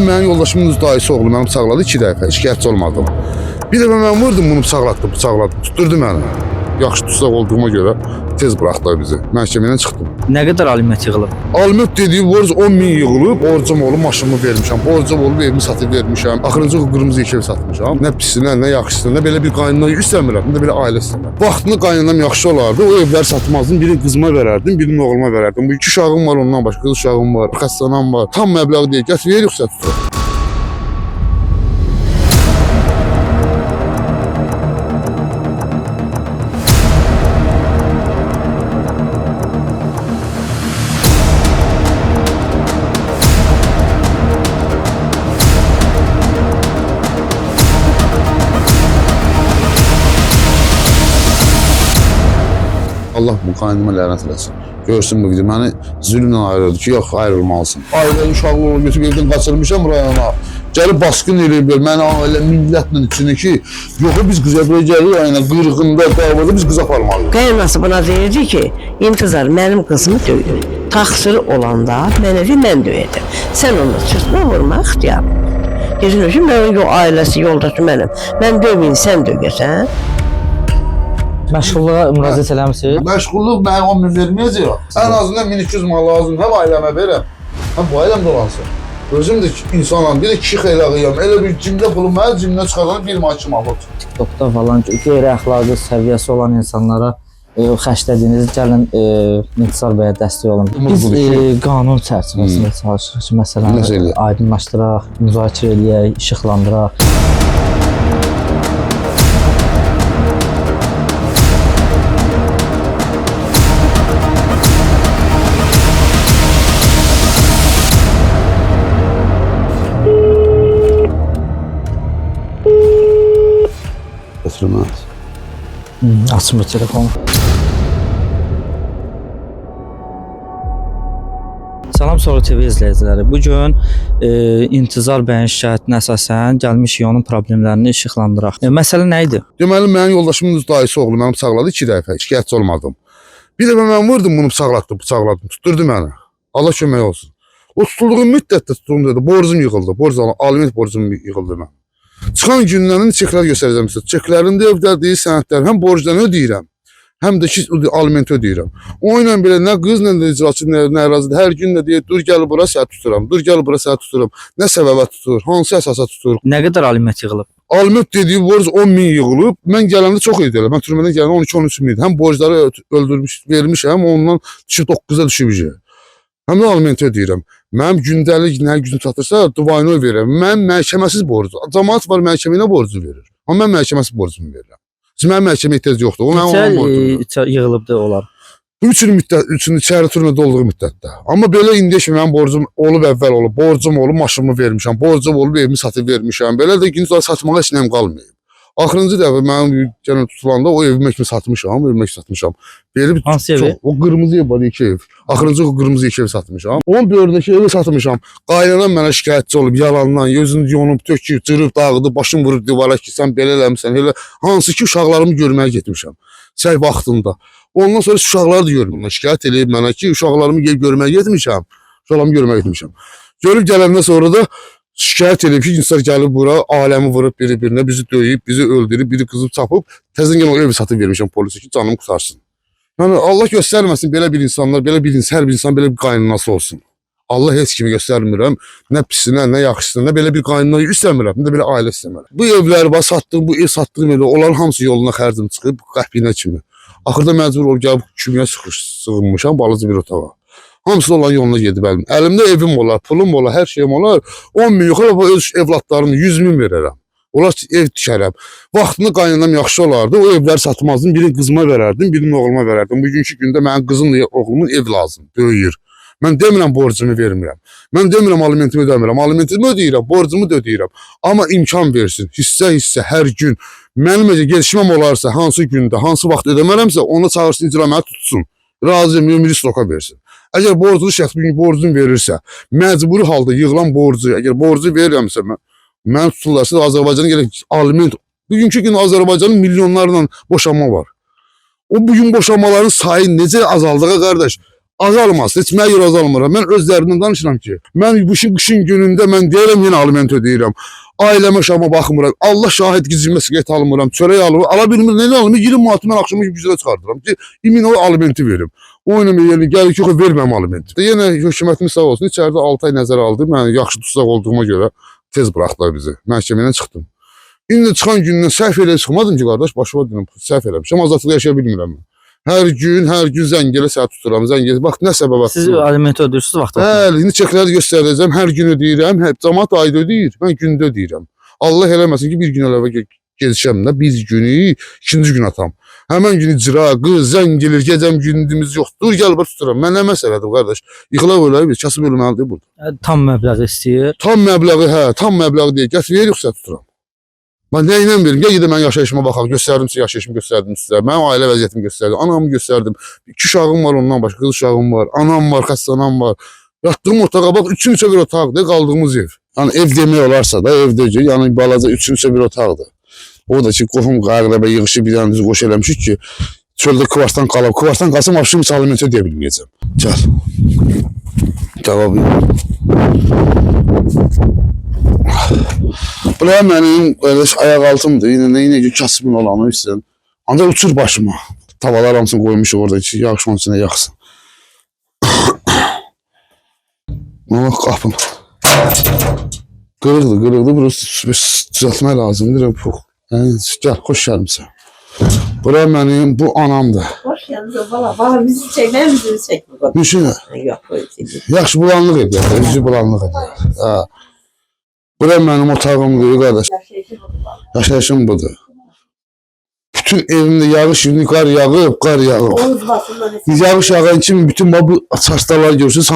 Mənim yoldaşımın öz dayısı oğlu məni bıçaqladı 2 dəfə, şikayətçi olmadım. Bir dəfə mən vurdum bunu bıçaqladı, tutturdu məni. Yaxşı tutsaq olduğuma görə tez buraxdılar bizi. Məhkəmədən çıxdım. Nə qədər aliment yığılıb? Aliment dediyi borc 10.000 yığılıb, borcum olub maşınımı vermişəm, borcum olub evimi satıb vermişəm, axırıncı qırmızı iki ev satmışam. Nə pisinə, nə yaxşısına, nə belə bir qaynana istəmirəm, nə də belə ailə istəmirəm. Vaxtında qaynanam yaxşı olardı, o evləri satmazdım, birini qızıma verərdim, birini oğluma verərdim. Bu 2 uşağım var, ondan başqa qız uşağım var, xəstənəm var. Tam məbləğ deyil, gətir ver yoxsa tutur. Allah bu qaynıma lənət eləsin. Görsün bu video, məni zülmlə ayrıldı ki, yox, ayrılmalısın. Ailənin uşaqlı onu götürüb evdən qaçırmışam rayona. Gəlib baskın eləyiblər, məni ailə millətlə içində ki, yox, biz qıza belə gəlir rayona, qırğında, davada biz qıza aparmalıyıq. Qaynanası buna deyirdi ki, İntizar mənim qızımı döydü. Taxsiri olanda mən döyəcəm. Sən onu çırpma vurma ixtiyarım. Deyirsin ki, mənim ailəsi, yoldaşı mənim. Mən döyməyim, sən döyəsən. Məşğulluğa müraciət eləmisiniz? Məşğulluq mənə 10.000 verməyəcək. Ən azından 1200 mal lazım. Həm ailəmə verəm, həm bu ailəm dolansın. Özüm də insanam, bir də 2 xeylağıyam. Elə bir cimdə pulum mənim cimdən çıxardan 1 manat 2 manat. TikTokda falan qeyri-əxlaqi səviyyəsi olan insanlara xərclədiyiniz gəlin İntizar bəyə dəstək olun. Biz qanun çərçivəsində çalışırıq ki, məsələn, aydınlaşdıraq, müzakirə eləyək, işıqlandıraq. Götürməz. Açın bu telefonu. Salam Soru TV izləyiciləri. Bugün İntizar bəyin şikayətinə əsasən gəlmişik onun problemlərini işıqlandıraq. Məsələ nə idi? Deməli, mənim yoldaşımın öz dayısı oğlu məni bıçaqladı 2 dəfə, şikayətçi olmadım. Bir dəfə mən vurdum bunu bıçaqladı, tutturdu məni. Allah kömək olsun. O tutulduğum müddətdə tutulduğum dedi, borcum yığıldı, aliment borcum yığıldı mən. Çıxan gündən çeklər göstərəcəm sizə. Çeklərində evdədir, sənədlər, həm borcdan ödəyirəm, həm də ki, aliment ödəyirəm. O ilə belə nə qız, nə də icraçı, nə ərazidir. Hər gün də deyir, dur gəl bura sənə tuturam, dur gəl bura sənə tuturam. Nə səbəbə tutur, hansı əsasa tutur? Nə qədər aliment yığılıb? Aliment dediyi borc 10.000 yığılıb. Mən gələndə çox idi elə. Mən türmədən gələndə 12-13 min idi. Həm borcları öldürmüş, vermişəm, ondan düşüb 9-a düşüb. Həm də aliment ödəyirəm. Mənim gündəlik nə gücüm çatırsa, duvayını verirəm. Mən məhkəməsiz borcu. Cəmaət var məhkəməyinə borcu verir. Amma mən məhkəməsiz borcumu verirəm. Mən məhkəmə ehtiyac yoxdur. O mənim onun borcumdur. Yığılıbdı onlar? 3 il içəri türmədə olduğu müddətdə. Amma belə indi ki, mənim borcum olub əvvəl olub. Borcum olub, maşınımı vermişəm. Borcum olub, evimi satıb vermişəm. Belə də gün sonra satmağa heç nəyim qalmayıb. Axırıncı dəfə mənim gələn tutulanda o evimi kimi satmışam, Verib hansı evi? O qırmızı ev var, 2 ev. Axırıncı qırmızı 2 ev satmışam. Onun böyründəki evi satmışam. Qaynanam mənə şikayətçi olub yalandan, gözünü yonub, töküb, cırıb, dağıdı, başım vurub divara ki, sən belə eləmirsən, elə hansı ki uşaqlarımı görməyə getmişəm. Səy vaxtında. Ondan sonra uşaqları da görmürəm. Şikayət eləyib mənə ki, uşaqlarımı görməyə getmişəm. Görüb gələndən sonra da şikayət edib ki, insanlar gəlib bura, aləmi vurub biri-birinə, bizi döyüb, bizi öldürüb, biri qızıb çapıb, təzən o evi satıb vermişəm polisə ki, canımı qutarsın. Yəni Allah göstərməsin belə bir insanlar, hər bir insan belə bir qaynanası olsun. Allah heç kimi göstərmirəm, nə pisinə, nə yaxşısına, nə belə bir qaynana istəmirəm, nə də belə ailə istəmirəm. Bu evləri var, satdığım, bu ev satdığım elə, onların hamısı yoluna xərcim çıxıb, qəpiyinə kimi. Axırda məcbur olub gəlib kümüyə sığınmışam, balıcı bir otağa. Hamısı olan yoluna gedib əlim. Əlimdə evim olar, pulum olar, hər şeyim olar. 10.000 yox, öz evlatlarımı 100.000 verərəm. Olar ki, ev tikərəm. Vaxtında qaynanam yaxşı olardı, o evləri satmazdım, birini qızıma verərdim, birini oğluma verərdim. Bugünkü gündə mənim qızımla oğlumun ev lazım, böyüyür. Mən demirəm borcumu vermirəm. Mən demirəm alimentimi ödəmirəm. Alimentimi ödəyirəm, borcumu da ödəyirəm. Amma imkan versin, hissə hər gün. Mənim gelişməm olarsa, hansı gündə, hansı vaxt ödəmərəmsə, ona çağırsın, icra məni tutsun. Razıyım, ümumi stoka versin. Əgər borclu şəxs bugün borcunu verirsə, məcburi halda yığılan borcu, əgər borcu verirəmsə, mən tuturlarsa Azərbaycanın gələk aliment. Bugünkü gün Azərbaycanın milyonlarla boşanma var. O bugün boşanmaların sayı necə azaldığı qardaş. azalmaz. Heç mənə görə azalmıram. Mən öz dərdimdən danışıram ki, mən bu qışın günündə mən deyirəm yenə aliment ödəyirəm. Ailəmə şama baxmıram. Allah şahid gizimə siqaret almıram. Çörək almıram. Ala bilmir nə alım? 20 manatı mən axşamı güclə çıxardıram ki, imin o alimenti verim. Oynamaya gəlir ki, verməm alimenti. Yenə hökumətimiz sağ olsun. İçəridə 6 ay nəzərə aldı. Mən yaxşı tutsaq olduğuma görə tez buraxdılar bizi. Məhkəmədən çıxdım. İndi çıxan gündən səhv elə çıxmadım ki, qardaş, başıma deyirəm, səhv eləmişəm. Azadlıqda yaşaya bilmirəm mən. Hər gün zəng elə səhv tuturam, zəng elə. Bax, nə səbəb Siz aliment ödəyirsiniz vaxtı? Bəli, indi çekləri göstərəcəm. Hər gün ödəyirəm. Cəmaət ayda ödəyir. Mən gündə ödəyirəm. Allah eləməsin ki, bir gün əlavə gedişəm də, bir günü ikinci gün atam. Həmən gün icra, qız, zəng gelir, gecəm gündüzümüz yoxdur. Gəl bax tuturam. Mən nə məsələdir, qardaş? Yıxılaq öləyi biz, kasıb ölməlidir burada. Tam məbləği istəyir. Tam məbləği deyil. Gətirir, yoxsa tuturam. Mən nə ilə verim? Gəl mən yaşayışıma baxaq. Göstərdim sizə yaşayışımı, göstərdim sizə. Mənim ailə vəziyyətimi göstərdim. Anamı göstərdim. 2 uşağım var ondan başqa, qız uşağım var. Anam var, xəstə anam var. Yatdığım otağa bax, 3-3 bir otaqdır, qaldığımız ev. Yəni ev demək olarsa da evdə ki, yəni balaca 3-3 bir otaqdır. O da ki, qohum qarqrəbə yığışı bir dənə qoş eləmişik ki, çöldə kvartdan qalıb. Kvartdan qalsam, apşım heç aliment ödəyə bilməyəcəm. Gəl. Cavabı yox. Buraya mənim ayaq altımdır. Yine ki, kasımın olanı istəyirəm. Ancaq uçur başıma. Tavalar hamısını qoymuşuq orada ki, yağış onun içində yaxsın. Ama qapım. Qırıqdır. Burası düzəltmək lazımdır. Gəl, xoş gəlmişsən. Buraya mənim, bu anamdır. Hoş geldin bala bizi çek, ben bizi çek bu kadar. Düşünün. Yok öyle değil. Yaxşı bulanlıq edir. Yüzü bulanlıq edir. Buraya mənim otağımdır, qardaş. Yaşayışım budur. Bütün evimdə yağış, qar yağıb. Oğuz basında Yağış yağan kimi bütün bu çarşıdalar görürsünüz,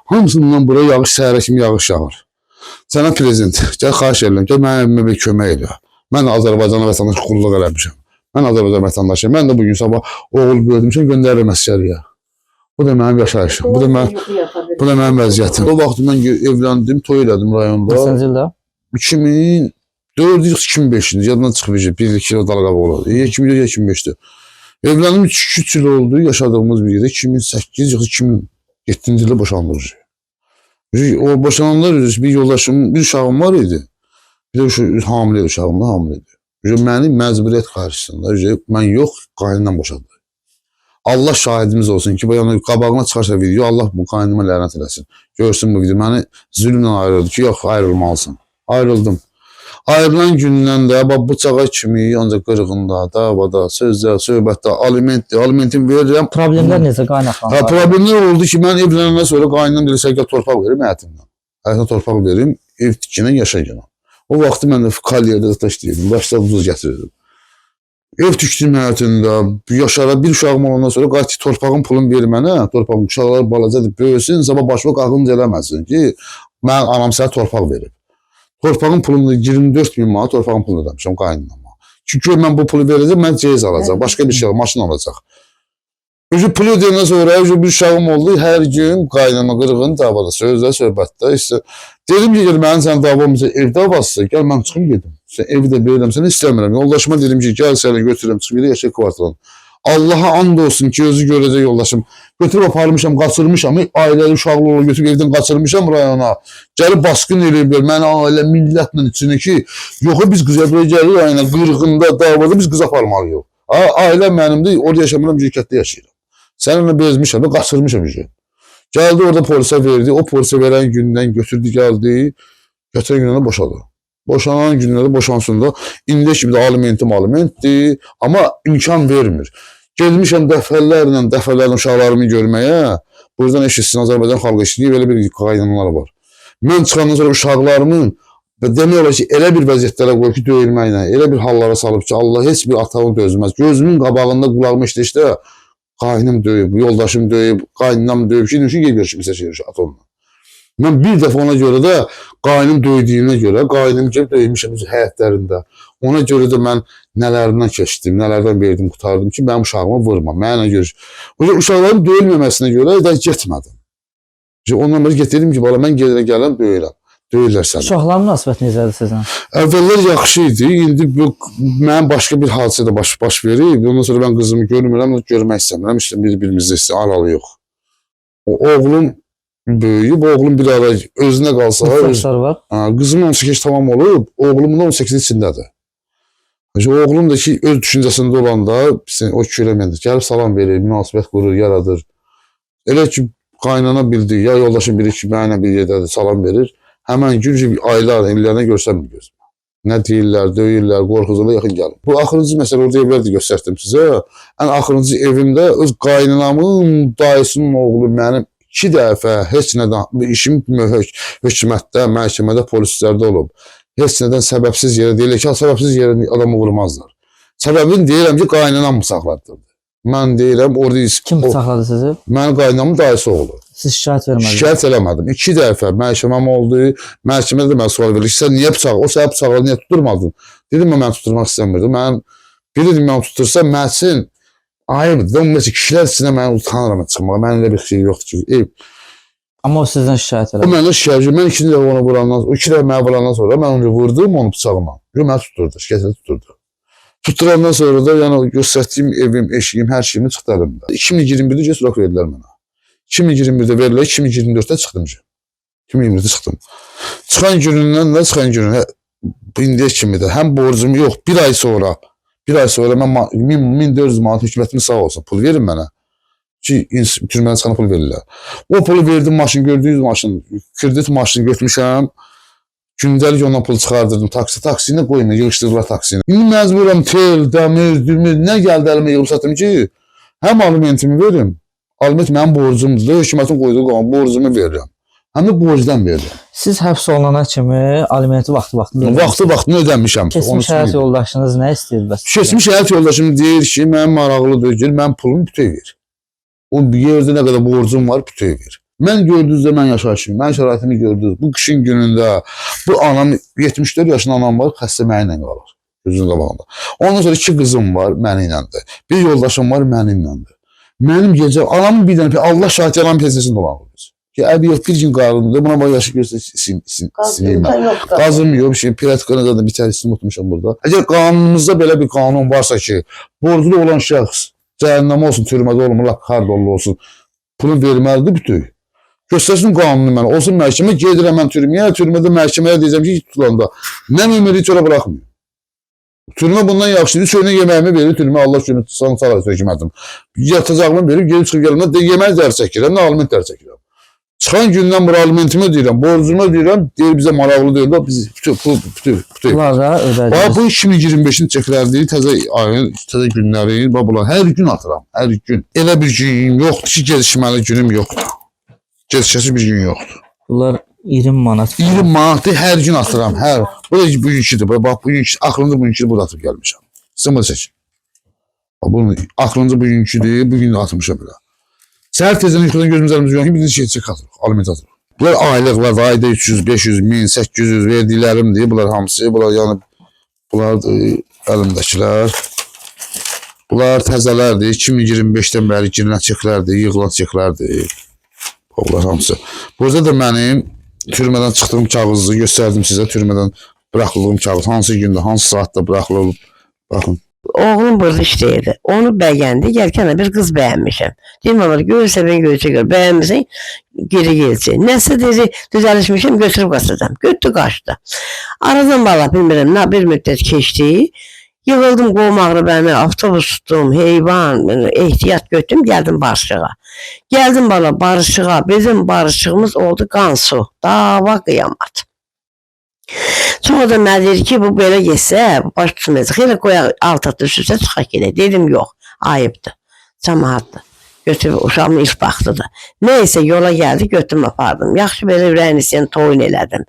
hamısından buraya yağış, səhərə kimi yağış yağır. Sənə prezident, gəl xahiş edirəm, gəl mənim evimə bir kömək elə. Mən Azərbaycana vətəndaş qulluq eləmişəm. Mən Azərbaycan vətəndaşıyım. Mən də bugün sabah oğul böyüdümsən, göndərirəm əsgəriyə. Bu da mənim yaşayışım. Bu da mənim vəziyyətim. O vaxt mən evləndim, toy elədim rayonda. Neçənci ildə? 2004-2005-ci yadından çıxıb bir-iki il dalqa oldu. 2004-2005-də. Evləndim 3 il oldu yaşadığımız bir yerdə. 2008-2007-ci ildə boşanmışıq. O boşananlar bir yoldaşım, bir uşağım var idi. Bir də hamile uşağım da hamileydi. Məni məcburiyyət qarşısında mən yox, qaynımdan boşadı. Allah şahidimiz olsun ki, yəni qabağına çıxarsa video, Allah bu qaynıma lənət eləsin. Görsün bu video, məni zülmlə ayrıldı ki, yox, ayrılmalısın. Ayrıldım. Ayrılan gündən də bıçağa kimi, ancaq qırğında, davada, sözdə, söhbətdə, alimentin verirəm. Problemlər necə qaynaqlanır? Problemlər oldu ki, mən evlənəndən sonra qaynım deyirsə ki, torpaq verim həyatımdan. Həyatına torpaq verim, ev tikinə, yaşayacağım. O vaxtı mən də kalyerdə da işləyirdim, başda buz gətirirdim. Ev tikdim həyatında, yaşara bir uşağım olandan sonra qayıt ki, torpağın pulunu ver mənə, torpağın uşaqlar balacadır, böyüsün, sabah başıma qağınca eləməsin ki, mən anam sənə torpaq verib. Torpağın pulunu 24 bin manat torpağın pulunu ödəmişəm qaynımdan. Çünki mən bu pulu verəcəm, mən ceyiz alacaq, başqa bir şey, maşın alacaq. Pulu ödəyəndən sonra bir uşağım oldu, hər gün qaynama qırğın davada, sözdə, söhbətdə. Dedim ki, mənim sən davamızda ev davasısa, gəl mən çıxım gedim. Sən evi də verirəm, səni istəmirəm. Yoldaşıma dedim ki, gəl səni götürürəm, çıxım gedim, yaşayaq kvartalan. Allaha and olsun ki, özü görəcək yoldaşım. Götürüb aparmışam, qaçırmışam, ailəli uşaqlı oğlu götürüb evdən qaçırmışam rayona. Gəlib baskın eləyiblər, məni ailə millətlə içində ki, yox, biz qıza buraya gəlir rayona, qırğında, davada biz qız aparmalıyıq. Ailə mənimdir, orada yaşamıram, şirkətdə yaşayıram. Səninlə bezmişəm, qaçırmışam bir şey. Gəldi orada polisə verdi, o polisə verən gündən götürdü, gəldi, götürən gündən boşadı. Boşanan günlərdə boşansında, indi kimi də alimentdir, amma imkan vermir. Gelmişəm dəfələrlə uşaqlarımı görməyə, buradan eşitsin Azərbaycan xalqı işləyib, elə bir qaynanlar var. Mən çıxandan sonra uşaqlarımın demək olar ki, elə bir vəziyyətlərə qoyub ki, döyülməklə, elə bir hallara salıb ki, Allah heç bir atağını dözməz. Gözümün qabağında qulağımı işlə, qaynım döyüb, yoldaşım döyüb, qaynam döyüb ki, gəlib atomla. Mən bir dəfə ona görə də qaynım döydüyünə görə, qaynım gəlib döymüşəm həyətlərində. Ona görə də mən nələrindən keçdim, nələrdən verdim, qutardım ki, mənim uşağıma vurma. Mənə görə. Uşaqların döyülməməsinə görə də getmədim. Ondan sonra getirdim ki, bala mən gəlirəm, döyürəm. Döyürlər səni. Uşaqların münasibət necədir sizə? Əvvəllər yaxşı idi. İndi mənim başqa bir hadisə də baş verib. Ondan sonra mən qızımı görmürəm, görmək istəmirəm. İşte bir-birimizdə aralı yox. Oğlum böyüyüb, oğlum bir ara özünə qalsa, Yaşları var. qızım 18 tamam olub, oğlumun da 18 içindədir. Oğlum da ki öz düşüncəsində olanda o köləməyəndə gəlib salam verir, münasibət qurur, yaradır. Elə ki qaynana bildi, ya yoldaşım biri ki mənimlə bir yerdədir, salam verir. Həmən gün ki aylar, illərlə görsənmir gözümə. Nə deyirlər, döyürlər, qorxuzular yaxın gəlir. Bu axırıncı məsələ orada evlərdə göstərdim sizə. Ən axırıncı evimdə öz qaynanamın dayısının oğlu mənim 2 dəfə heç nədən işim hökumətdə, məhkəmədə, polislərdə olub. Heç nədən səbəbsiz yerə deyirlər ki, səbəbsiz yerə adamı vurmazlar. Səbəbini deyirəm ki, qaynanam bıçaqladı. Mən deyirəm orada Kim bıçaqladı sizi? Mənim qaynanamın dayısı oğlu. Siz şikayət vermədiniz. Şikayət eləmədim. 2 dəfə məhkəməm oldu. Məhkəmədə də mənə sual verir ki, sən niyə bıçaq, o sənə bıçaqla niyə tutturmadın? Dedim mən tutturmaq istəmirdim. Mən bilirdim mən tutursam məsin ayıbdır. Ümumiyyətlə kişilər içində mən utanıram çıxmağa. Mənim elə bir şey yoxdur ki. Amma o sizdən şikayət O elədi. məndən şikayət etdi. Mən 2 dəfə onu vurandan, 2 dəfə məni vurandan sonra mən onu vurdum onu bıçağıma. Məni tutturdu, şikayət tutturdu. Tutturandan sonra da yəni göstərdiyim evim, eşiyim, hər şeyimi çıxdardım. 2021-də cəsarət verdilər mənə. 2021-də verirlər, 2024-də çıxdım ki. 2021-də çıxdım. Çıxan günündən də çıxan gününə indiyə kimi də həm borcum yox, bir ay sonra mən 1400 manat hökumətimin sağ olsun pul verin mənə. Ki türmədən çıxana pul verirlər. O pulu verdim maşın, gördüyünüz maşın, kredit maşını götürmüşəm. Gündəlik ondan pul çıxardırdım. Taksini qoyun, yığışdırırlar taksini. İndi məcburam tel, dəmir, dümür, nə gəldi əlimə yığıb satım ki, həm alimentimi verim. Aliment mənim borcumdur, hökumətin qoyduğu qalan borcumu verirəm. Həm də borcdan verirəm. Siz həbs olunana kimi alimenti vaxtında Vaxtı ödəmişəm. Keçmiş həyat yoldaşınız nə istəyir bəs? Keçmiş həyat yoldaşım deyir ki, mənim maraqlıdır, gəl mənim pulumu bütöv ver. O yerdə nə qədər borcum var, bütöv ver. Mən gördünüzdə mən yaşayışım, mən şəraitimi gördünüz. Bu qışın günündə bu anam 74 yaşında anam var, xəstə mənimlə qalır. Gözünün qabağında. Ondan sonra 2 qızım var mənimlədir. Bir yoldaşım var mənimlədir. Mənim gecə anamın bir dənə Allah şahid yalan pensiyasını dolanırız. Ki əbi yox bir gün qarınında buna bax yaşı göstər sineyim. Qazım yox, bir şey piratikana da bir təhlissini unutmuşam burada. Əgər qanunumuzda belə bir qanun varsa ki, borclu olan şəxs cəhənnəmə olsun, türmədə olmur, harda olsun, pulu verməlidir bütün. Göstərsin qanunu mənə, olsun məhkəmə, gedirəm mən türməyə, türmədə məhkəməyə deyəcəm ki, tutulanda. Mən ömürlük çölə bıraxmıyorum. Türmə bundan yaxşıdır, çölünə yeməyimi verir, türmə Allah günü tutsanı sağ hökumətim. Yatacağımı verir, gelib çıxıb gəlmə, yemək dər çəkirəm, nə aliment dər çəkirəm. Çıxan gündən bu alimentimi deyirəm, borcuma deyirəm, deyir bizə maraqlı deyil, biz bütün. Bunlara ödədiniz. Bu 2025-in çəklərdir, təzə ayın, təzə günləri, bunlar hər gün atıram, hər gün. Elə bir gün yoxdur ki, gezişməli günüm yoxdur. Gezişəsi bir gün yoxdur. Bunlar 20 manat. 20 manatı hər gün atıram, hər. Bu da bugünküdür, bax bugünkü, axırıncı bugünküdür, burada atıb gəlmişəm. Sımır çək. Bunun axırıncı bugünküdür, bugün də atmışam belə. Səhər tezdən yuxudan gözümüz əlimiz yoxdur, bir də şey çək atırıq, aliment atırıq. Bunlar aylıqlar, ayda 300, 500, 1000, 800 verdiklərimdir, bunlar hamısı, bunlar yəni, bunlar əlimdəkilər. Bunlar təzələrdir, 2025-dən bəri girilən çeklərdir, yığılan çeklərdir. Bunlar hamısı. Burada da mənim türmədən çıxdığım kağızı göstərdim sizə, türmədən bıraxıldığım kağız, hansı gündə, hansı saatda bıraxılıb, baxın. Oğlum burada işləyirdi. Onu bəyəndi, gəlkənə bir qız bəyənmişəm. Deyim var, görürsə ben görəcək, bəyənmirsən, geri gələcək. Nəsə dedi, düzəlişmişəm, götürüb qaçacam. Götdü, qaçdı. Aradan bala, bilmirəm, bir müddət keçdi. Yığıldım qovmağını bəni, avtobus tutdum, heyvan, ehtiyat götdüm, gəldim barışığa. Gəldim bala, barışığa. Bizim barışığımız oldu qansu, dava qıyamat. Sonra da mən deyir ki, bu belə getsə, baş tutmayacaq. Elə qoyaq alta düşürsə, çıxaq gedək. Dedim, yox, ayıbdır, cəmaatdır. Götürüb uşağımın ilk baxtıdır. Neysə, yola gəldi, götürüm apardım. Yaxşı belə ürəyin istəyən toyun elədim.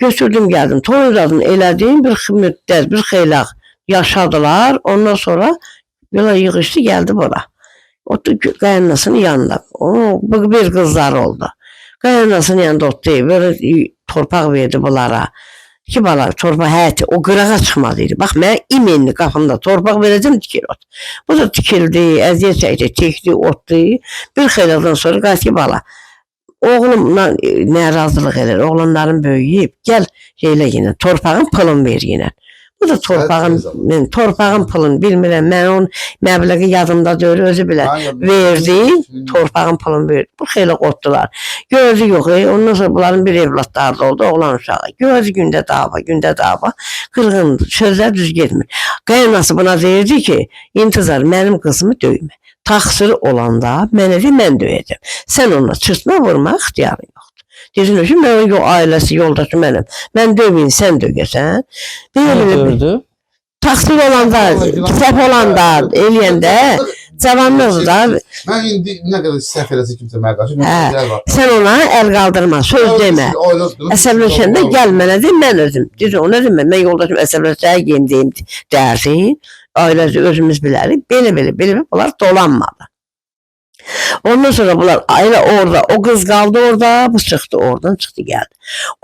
Götürdüm, gəldim, toyun elədim, bir müddət, bir xeylaq yaşadılar. Ondan sonra yola yığışdı, gəldi bura. Otu qaynanasının yanında. Bu bir qızlar oldu. Qaynanasının yanında otdu, böyle torpaq verdi bunlara. İki bala torpaq həyəti, o qırağa çıxmalıydı. Bax, mən imenli qapımda torpaq verəcəm, tikir ot. Bu da tikildi, əziyyət çəkdi, tikdi, otdu. Bir xeyladan sonra qayıt ki, bala, oğlumla nə razılıq edir, oğlanların böyüyüb, gəl şeylə yenə, torpağın pılını ver yenə. Bu da torpağın pulunu bilmirəm. Mən onun məbləği yadımda deyil, özü bilə. Verdi, torpağın pulunu verdi. Bu xeyli qorxdular. Gözü yox, ondan sonra bunların bir evlatları da oldu, oğlan uşağı. Gözü gündə dava, qırğındır, sözlər düz getmir. Qaynanası buna deyirdi ki, İntizar mənim qızımı döymə. Taxsırı olanda mənəvi mən döyəcəm. Sən ona çırtma vurmaq ixtiyarın yoxdur. Dedin ki, mən o ailəsi, yoldaşı mənim. Mən dövməyin, sən döyəsən. Dövdü. Taxsır olanda, səhv olanda, eləyəndə, cavanlıqda. Mən indi nə qədər səhv eləsə kimsə mənə qarşı, Sən ona əl qaldırma, söz demə. Əsəbləşəndə gəl mənə de, mən özüm. Deyir, o nə demə, mən yoldaşım əsəbləşəyə geyim deyim dərsin. Ailəsi özümüz bilərik. Belə bunlar dolanmadı. Ondan sonra bunlar ailə orada, o qız qaldı orada, bu çıxdı oradan, çıxdı gəldi.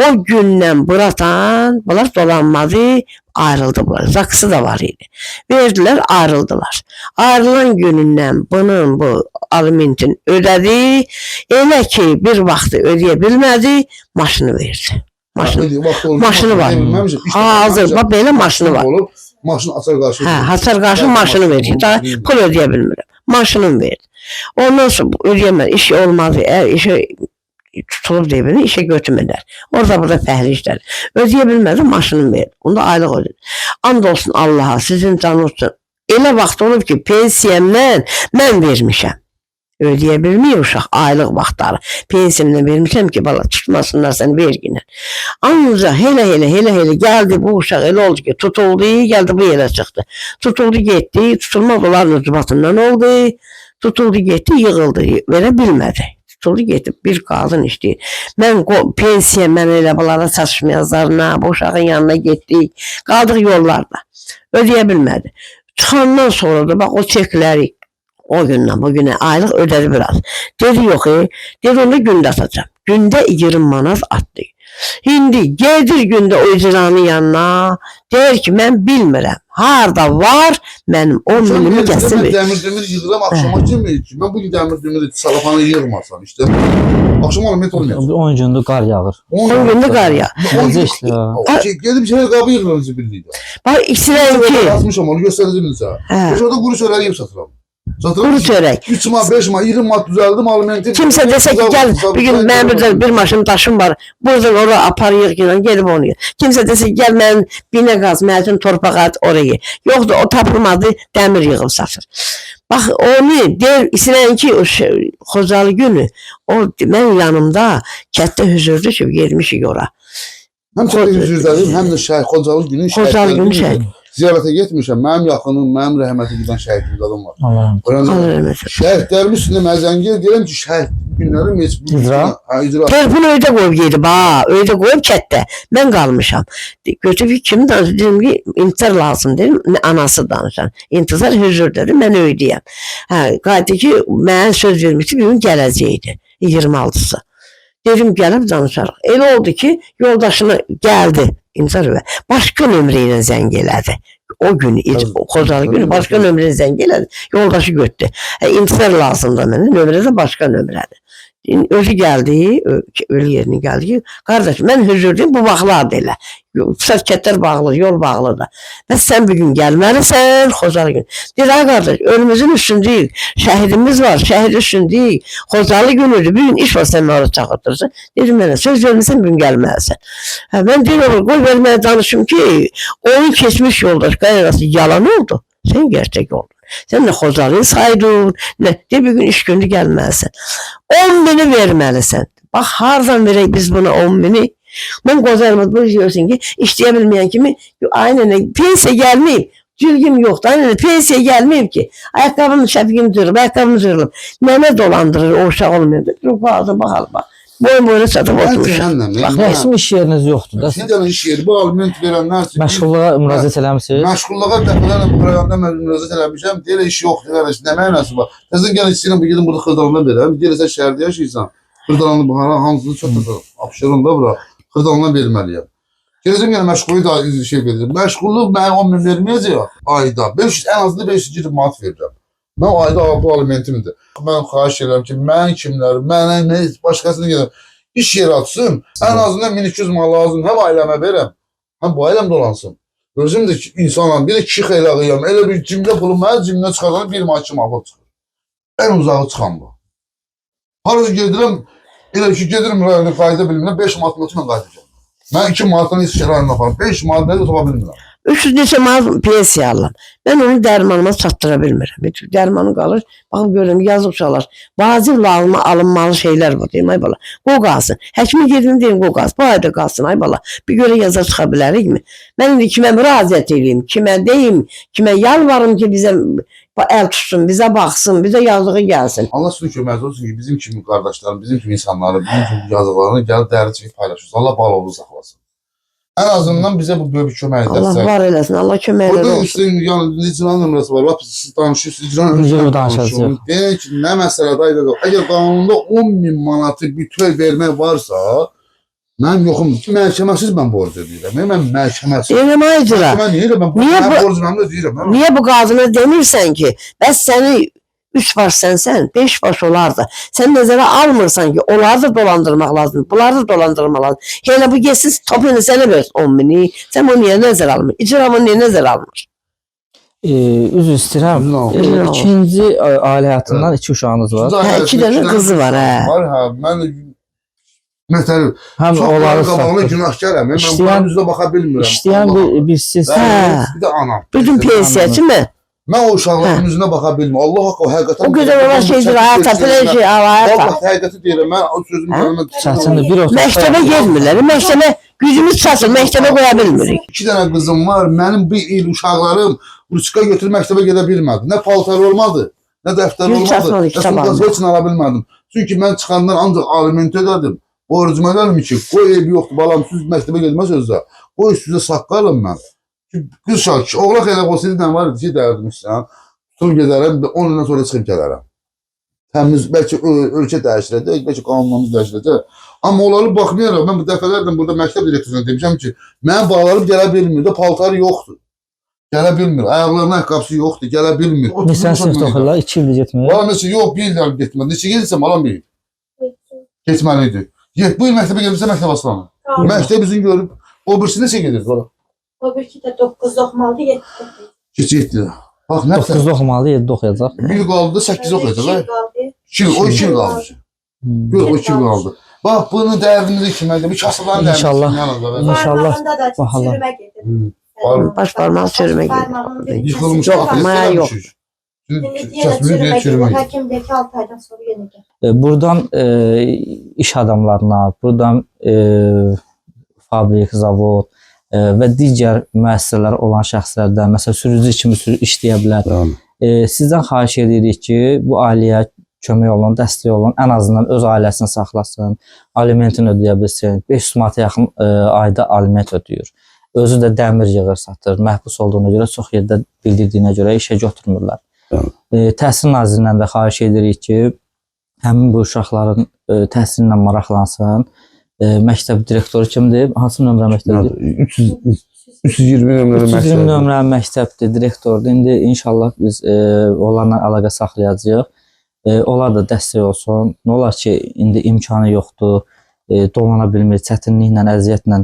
O gündən buratan bunlar dolanmadı, ayrıldılar. Zakısı da var idi. Verdilər, ayrıldılar. Ayrılan günündən bunun bu alimentin ödədi. Elə ki bir vaxtı ödeyə bilmədi, maşını verdi. Maşını var. Hazır, bax belə maşını var. Maşın açar qarşı. Açar qarşı maşını verdi. Daha pul ödeyə bilmirəm. Maşını verdi. Ondan sonra ödəyəmədi, iş olmadı. İşe tutulub deyibini işe götürmədilər. Orada burada fəhli işlər. Ödeyə bilmədi, maşını verdi. Onda aylıq ödedi. And olsun Allaha, sizin canınız olsun. Elə vaxt olub ki, pensiyamdan mən vermişəm. Ödeyə bilmir uşaq aylıq vaxtları. Pensiyamdan vermişəm ki, bala tutmasınlar səni verginə. Ancaq elə gəldi bu uşaq elə oldu ki, tutuldu, gəldi bu yerə çıxdı. Tutuldu, getdi, tutulmaz onların ucubatından oldu. Tutuldu, getdi, yığıldı, verə bilmədi. Tutuldu, getdi, bir qadın işləyir. Mən pensiyam, mən elə bunlara çatışmayazlarına, bu uşağın yanına getdik, qaldıq yollarda. Ödeyə bilmədi. Çıxandan sonra da, bax, o çekləri o gündən bu günə aylıq ödədi biraz. Dedi, yox, dedi, onu gündə atacam. Gündə 20 manat atdı. İndi gedir gündə o icranın yanına, deyir ki, mən bilmirəm. Harada var, mənim 10 minimi gəlsin. Mən dəmir yığıram, axşama kimi. Mən bugün dəmir salafanı yığmasam, işte. Akşam aliment olmuyor. 10 gündür qar yağır. 10 gündür qar yağır. Gedib şeyə qabı yığırınızı bildik. Bax, ikisindən ki. Yazmışam, onu göstərəcəm bizə. Orada quru çörəyi yiyib satıram. Quru çörək. 3 manat, 5 manat, 20 manat düzəldim alimenti. Kimsə desə ki, gəl, bir gün mənim bir maşın daşım var, buradan oraya aparıyıq, gedib onu yiyir. Kimsə desə ki, gəl, mənim binə qaz, mənim torpaq at, oraya. Yoxdur, o tapılmadı, dəmir yığıb satır. Bax, onu deyir, istəyən ki, Xocalı günü, o mən yanımda kətdə hüzürdü ki, gelmişik ora. Həm kətdə hüzürdədim, həm də Xocalı günü şəhid. Ziyarətə getmişəm, mənim yaxınım, mənim rəhmətə gedən şəhidimiz adam var. Allah'ım. Şəhidlərimin üstündə mən zəng deyirəm ki, şəhid günləri İcra. Telefonu öydə qoyub gedib, öydə qoyub kətdə. Mən qalmışam. Götürüb kim danışır, dedim ki, intizar lazım dedim, anası danışan. İntizar hüzür dedi, mən öydəyəm. Qaydı ki, mənə söz vermişdi, bir gün gələcəkdi, 26-sı. Dedim, gəlib danışarıq. Elə oldu ki, yoldaşına gəldi. İntizar və başqa nömrə ilə zəng elədi. O gün, Xocalı günü başqa nömrə ilə zəng elədi. Yoldaşı götdü. İntizar lazımdır mənə, nömrə də başqa nömrədir. Özü gəldi, ölü yerinə gəldi ki, qardaş, mən hüzürdüm, bu vaxtlardır elə. Kətlər bağlıdır, yol bağlıdır. Bəs sən bir gün gəlməlisən, Xocalı günü. Deyir, ay qardaş, ölümüzün üstündəyik, şəhidimiz var, şəhid üstündəyik, Xocalı günüdür, bir gün iş var, sən mənə çağırtırsın. Dedim mənə, söz vermirsən, bir gün gəlməlisən. Mən deyir, qoy verməyə danışım ki, onun keçmiş yoldaş, qaynanası yalan oldu, sən gerçək oldun. Sən nə Xocalı'yı saydın, nə de bir gün iş gündü gəlməlisən. 10 bini verməlisən. Bax, hardan verək biz buna 10 bini? Mən qozarımız bu görürsən ki, işləyə bilməyən kimi, aynen pensiya gəlməyib, cülgüm yoxdur, aynen pensiya gəlməyib ki, ayaqqabımın şəfiqim cırılıb, ayaqqabımı cırılıb, mənə dolandırır, o uşaq olmayacaq. Bax, bax. Boyun çatıb oturmuşam. Rəsmi iş yeriniz yoxdur da. Sizdən iş yeri, bu aliment verənlər üçün. Məşğulluğa müraciət eləmişsiniz? Məşğulluğa dəfələrlə bu proqramda mən müraciət eləmişəm. Deyir, iş yoxdur, qardaş, nə mənası var? Təzən gəlin istəyirəm, bu gedin burada Xırdalanda verəm. Deyirsən, şəhərdə yaşayırsan, Xırdalanda bu hara, hamısını çox da apşırım da bura, Xırdalanda verməliyəm. Gələcəm yenə məşğulluğu da şey verəcəm. Məşğulluq mənə 10 min verməyəcək ayda. 500, ən azında 500 manat verirəm. Mən ayda bu alimentimdir. Mən xahiş edirəm ki, mən kimlər, mənə başqasını gələm, iş yeri açsın, ən azından 1200 manat lazım, həm ailəmə verəm, həm bu ailəm dolansın. Özüm də insanam, bir də kişi xeylağıyam. Elə bir cimdə pulum mənə cimdən çıxardan bir maaşı mağıl çıxır. Ən uzağı çıxan bu. Harası gedirəm, elə ki gedirəm rayona qayıda bilmirəm, 5 manatla qayıdacağım. Mən 2 manatdan heç rayona aparım, 5 manatla da tapa bilmirəm. 300 neçə manat pensiya alıram. Mən onu dərmanıma çatdıra bilmirəm. Bütün dərmanı qalır. Baxıb görürəm yazıb uşaqlar. Vacib alınmalı şeylər var deyim ay bala. Qoy qalsın. Həkimin gedin deyim qoy qalsın. Bu ayda qalsın ay bala. Bir görə yaza çıxa bilərikmi? Mən indi kimə müraciət edeyim, kimə deyim, kimə yalvarım ki bizə əl tutsun, bizə baxsın, bizə yazığı gəlsin. Allah sizin köməyiniz olsun ki bizim kimi qardaşlarım, bizim kimi insanları, bizim kimi yazıqlarını gəlib dəri çəkib paylaşırsın. Allah bağlılığını saxlasın. Ən azından bizə bu böyük kömək edərsə. Allah var eləsin, Allah köməkləri Burada olsun. üstün yəni icra nömrəsi var. Lap siz danışırsınız, icra Yox, danışacağıq. Deyək ki, nə məsələdə ayda yox. Əgər qanunda 10.000 manatı bütöv vermək varsa, mən yoxum. Məhkəməsiz mən borc ödəyirəm. Mən məhkəməsiz. Deyirəm ay icra. Mən niyə mən borcumdan da deyirəm. Niyə bu qadına demirsən ki, bəs səni 3 baş sənsən, 5 baş olardı. Sən nəzərə almırsan ki, onları da dolandırmaq lazımdır, bunları da dolandırmaq lazımdır. Elə bu geçsin, topunu sənə versin 10.000-i. Sən bunu niyə nəzərə almır? İcramı niyə nəzərə almır? Üzr istəyirəm. İkinci ailə həyatından 2 uşağınız var. Hə, 2 dənə qızı var, hə. Var, hə. Mən məsələn, Həm onları qabağına günahkaram. Mən bunların üzrə baxa bilmirəm. İşləyən bir siz. Bir də anam. Bütün pensiyaçı mı? Mən o uşaqların üzünə baxa bilmirəm. Allah haqqı, həqiqətən. O gözəl olan şeydir, həyata, filan şey, həyata. Allah həqiqəti deyirəm, mən o sözümü gəlmək Çətindir, bir otaq. Məktəbə getmirlər, məktəbə gücümüz çatır, məktəbə qoya bilmirik. 2 dənə qızım var, mənim bir il uşaqlarım Ruçka götürüb məktəbə gedə bilmədi. Nə paltar olmadı, nə dəftər Gül çatmadı, olmadı, kitab nə almadı. heç nə ala bilmədim. Çünki mən çıxandan ancaq aliment ödədim. Borcum ödədim ki, qoy ev yoxdur, balam, siz məktəbə getməz özdə. Qoy sizə saqqalım mən. Qız uşaq, oğlaq elə olsaydı nə var idi ki, dərdim işləm. Tutub gedərəm, 10 ildən sonra çıxıb gələrəm. Təmiz, bəlkə ölkə dəyişiləcək, bəlkə qanunlarımız dəyişiləcək. Amma onları baxmayaraq, mən bu dəfələrdən burada məktəb direktoruna demişəm ki, mənim bağlarım gələ bilmir də, paltarı yoxdur. Gələ bilmir, ayaqlarının ayaqqabısı yoxdur, gələ bilmir. Neçə sinifdə oxuyurlar? 2 ildir getmir. Valla mesela yox, bir ildən getmədi. Neçə gedirsəm, alam bir il. Getməliydi. Bu il məktəbə gelirsə məktəb aslanı. Məktəb bizim görüb, o birisi neçə gedir? O bir ki de 9 oxumalı 7 Keçi getdi. Bax, nə 9 oxumalı, 7 oxuyacaq. bir il qaldı, 8 oxuyacaq. qaldı. 2 il, o 2 il qaldı. Gör, o 2 il qaldı. Bax, bunun dərdini kimə demiş, kasıbların dərdini. İnşallah. İnşallah. Parmağında da Bahala. çürümə gedir. Baş parmağı çürümə gedir. Parmağının bir Yıxılmış kəsik ağrı. Maya yox. Yenə Kəsmini çürümə deyir, gedir. çürümə gedir. Həkim deyir ki 6 aydan sonra yenə gəlir. Buradan iş adamlarına, buradan fabrik, zavod və digər müəssisələr olan şəxslərdən, məsələn, sürücü kimi işləyə bilər. Sizdən xahiş edirik ki, bu ailəyə kömək olun, dəstək olun, ən azından öz ailəsini saxlasın, alimentini ödəyə bilsin. 500 manata yaxın ayda aliment ödəyir. Özü də dəmir yığır, satır. Məhbus olduğuna görə, çox yerdə bildirdiyinə görə işə götürmürlər. Təhsil Nazirindən də xahiş edirik ki, həmin bu uşaqların təhsili ilə maraqlansın. Məktəb direktoru kimdir? Hansı nömrə məktəbdir? 320 nömrəli 320 nömrəli məktəbdir, direktordur. İndi inşallah biz onlarla əlaqə saxlayacağıq. Onlar da dəstək olsun. Nə olar ki, indi imkanı yoxdur, dolana bilmir, çətinliklə, əziyyətlə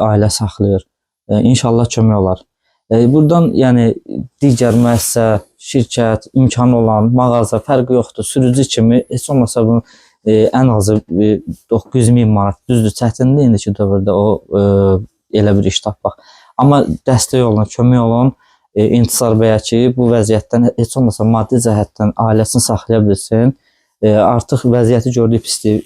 ailə saxlayır. İnşallah kömək olar. Buradan yəni digər müəssisə, şirkət, imkanı olan, mağaza fərqi yoxdur. Sürücü kimi heç olmasa bunu ən azı 900.000 manat düzdür. Çətindir indiki dövrdə o elə bir iş tapmaq. Amma dəstək olun, kömək olun. İntisar bəyə ki, bu vəziyyətdən heç olmasa maddi cəhətdən ailəsini saxlaya bilsin. Artıq vəziyyəti gördüyü pisdir.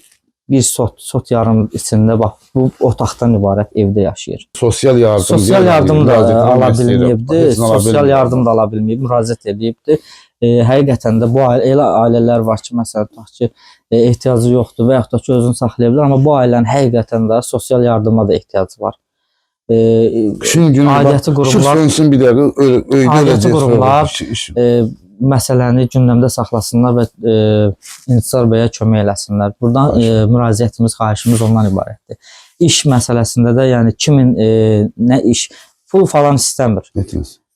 Bir sot yarım içində bax bu otaqdan ibarət evdə yaşayır. Sosial yardım. Sosial yardım da ala bilməyibdi. Sosial yardım da ala bilməyib, müraciət edibdi. Həqiqətən də bu elə ailələr var ki, məsələn, tutaq ki, ehtiyacı yoxdur və yaxud da ki, özünü saxlaya bilər, amma bu ailənin həqiqətən də sosial yardıma da ehtiyacı var. Aidiyyəti qurumlar məsələni gündəmdə saxlasınlar və İntisar bəyə kömək eləsinlər. Buradan müraciətimiz, xahişimiz ondan ibarətdir. İş məsələsində də yəni kimin nə iş, pul falan istəmir.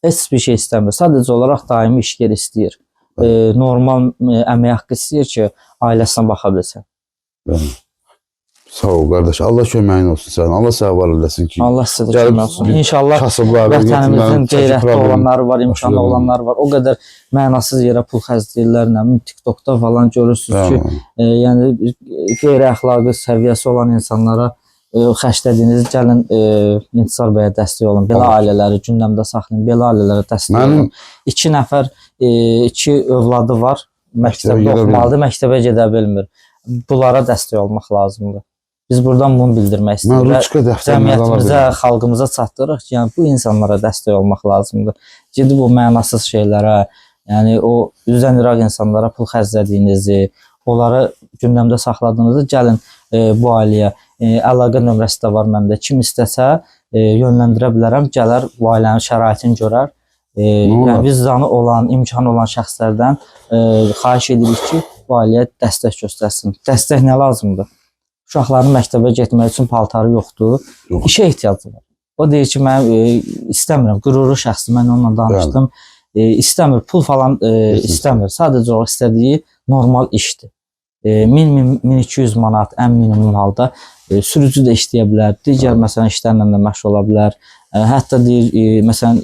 Heç bir şey istəmir. Sadəcə olaraq daimi iş yeri istəyir. Normal əmək haqqı istəyir ki, ailəsinə baxa bilsin. Sağ ol qardaş. Allah köməyin olsun sən. Allah sənə var eləsin ki. Allah sizə də Gəlib kömək olsun. bir İnşallah kasıblar, vətənimizin yetimlərin çəkib qeyrətli problemi olanları var, imkanlı başlayalım. olanlar var. O qədər mənasız yerə pul xərcləyirlər, nə bilim TikTokda falan görürsüz ki, yəni qeyri-əxlaqi səviyyəsi olan insanlara xərclədiyiniz gəlin İntisar bəyə dəstək olun. Belə ailələri gündəmdə saxlayın, belə ailələrə dəstək olun. 2 nəfər 2 övladı var, məktəbdə oxumalıdır, məktəbə gedə bilmir. Bunlara dəstək olmaq lazımdır. Biz buradan bunu bildirmək istəyirik. Cəmiyyətimizə, xalqımıza çatdırırıq ki, yəni bu insanlara dəstək olmaq lazımdır. Gedib o mənasız şeylərə, yəni o üzən İraq insanlara pul xərclədiyinizi, onları gündəmdə saxladığınızı gəlin bu ailəyə. Əlaqə nömrəsi də var məndə. Kim istəsə yönləndirə bilərəm, gələr bu ailənin şəraitini görər. Yəni vicdanı olan, imkanı olan şəxslərdən xahiş edirik ki, bu ailəyə dəstək göstərsin. Dəstək nə lazımdır? Uşaqların məktəbə getmək üçün paltarı yoxdur. İşə ehtiyacı var. O deyir ki, mən istəmirəm. Qürurlu şəxsdir. Mən onunla danışdım. İstəmir. Pul falan istəmir. Sadəcə o istədiyi normal işdir. 1000-1200 manat ən minimum halda sürücü də işləyə bilər. Digər məsələn işlərlə də məşğul ola bilər. Hətta deyir məsələn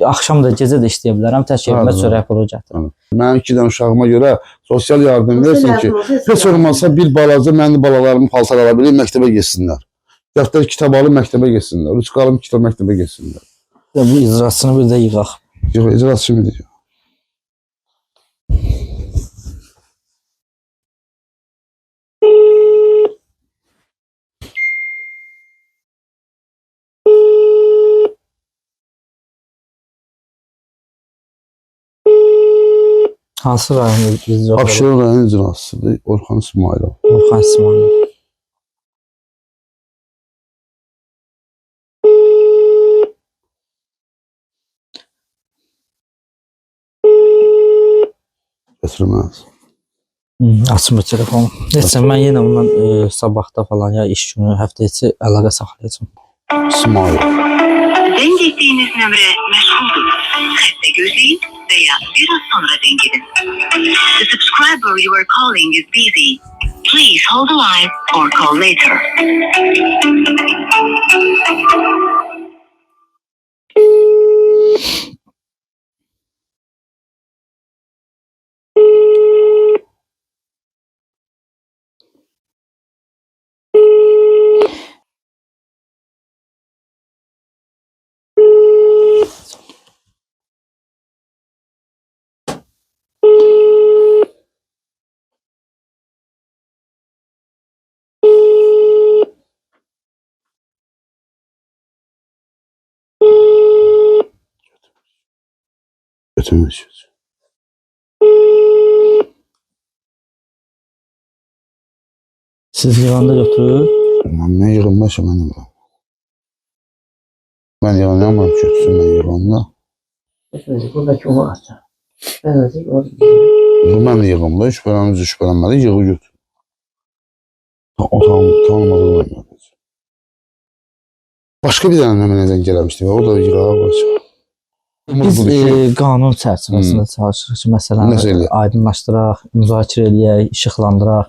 axşam da gecə də işləyə bilərəm. Tək evimə çörək pulu gətirirəm. Mənim 2 dənə uşağıma görə sosial yardım versin ki, heç olmazsa bir balaca mənim balalarımı paltar ala bilir, məktəbə getsinlər. Dəftər kitab alıb məktəbə getsinlər. Ruçka alıb kitab məktəbə getsinlər. Bu icrasını bir də yığaq. Yox, icraçı kimidir? Hansı rayon icra? Abşeron rayon icraçısıdır. Orxan İsmailov. Orxan İsmailov. Götürməz. Açmır telefonu. Neyse mən yenə ondan sabahda falan ya iş günü həftə içi əlaqə saxlayacağım. İsmailov. Zəng etdiyiniz nömrə məşğuldur. Xəttə gözləyin və ya biraz sonra zəng edin. The subscriber you are calling is busy. Please hold the line or call later. Götürməz. Siz yığanda götürür. Mən yığılmışam, mən yığılam. Mən yığılamam ki, götürsün mən yığılamda. Buradakı onu açacağım. Mən də yığımda, şübhələnməli, yığı götür. O tanımadığı. Başqa bir dənə nəmənədən gələmişdi və o da yırağa başlayır. Biz qanun çərçivəsində çalışırıq ki, məsələn, aydınlaşdıraq, müzakirə eləyək, işıqlandıraq.